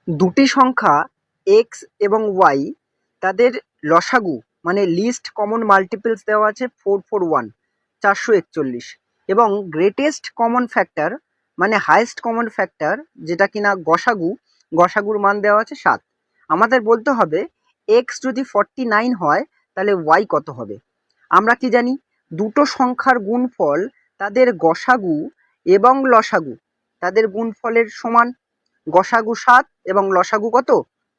দুটি সংখ্যা এক্স এবং ওয়াই তাদের লসাগু মানে লিস্ট কমন মাল্টিপলস দেওয়া আছে 441 441 এবং গ্রেটেস্ট কমন ফ্যাক্টর মানে হাইয়েস্ট কমন ফ্যাক্টর যেটা কিনা গসাগুর মান দেওয়া আছে 7। আমাদের বলতে হবে এক্স যদি 49 হয় তাহলে ওয়াই কত হবে। আমরা কি জানি দুটো সংখ্যার গুণফল তাদের গসাগু এবং লসাগু তাদের গুণফলের সমান। গসাগু 7 এবং লসাগু কত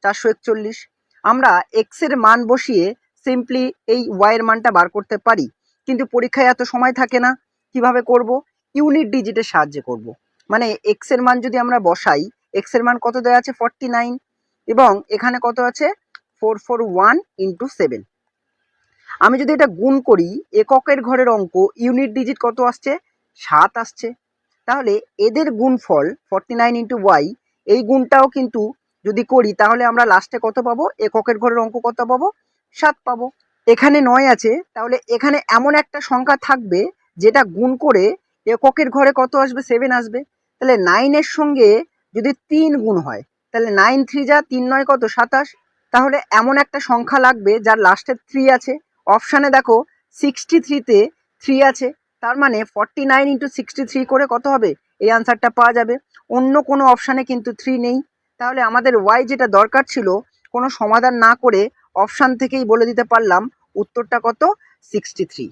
441। আমরা এক্স এর মান বসিয়ে সিম্পলি এই ওয়াই এর মানটা বার করতে পারি, কিন্তু পরীক্ষায় এত সময় থাকে না। কিভাবে করব? ইউনিট ডিজিটের সাহায্যে করব। মানে এক্স এর মান যদি আমরা বসাই, এক্স এর মান কত দেওয়া আছে 49 এবং এখানে কত আছে 441 ইন্টু 7। আমি যদি এটা গুণ করি এককের ঘরের অঙ্ক ইউনিট ডিজিট কত আসছে 7 আসছে। তাহলে এদের গুণফল 49 ইন্টু ওয়াই এই গুণটাও কিন্তু যদি করি তাহলে আমরা লাস্টে কত পাবো, এককের ঘরের অঙ্ক কত পাবো 7 পাবো। এখানে 9 আছে, তাহলে এখানে এমন একটা সংখ্যা থাকবে যেটা গুণ করে এককের ঘরে কত আসবে 7 আসবে। তাহলে 9 এর সঙ্গে যদি 3 গুণ হয় তাহলে 9 3 যা 3 9 কত 27। তাহলে এমন একটা সংখ্যা লাগবে যার লাস্টে 3 আছে। অপশানে দেখো 63-তে 3 আছে, তার মানে 49 ইন্টু 63 করে কত হবে এই আনসারটা পাওয়া যাবে। অন্য কোনো অপশানে কিন্তু 3 নেই। তাহলে আমাদের ওয়াই যেটা দরকার ছিল কোনো সমাধান না করে অপশান থেকেই বলে দিতে পারলাম উত্তরটা কত 63।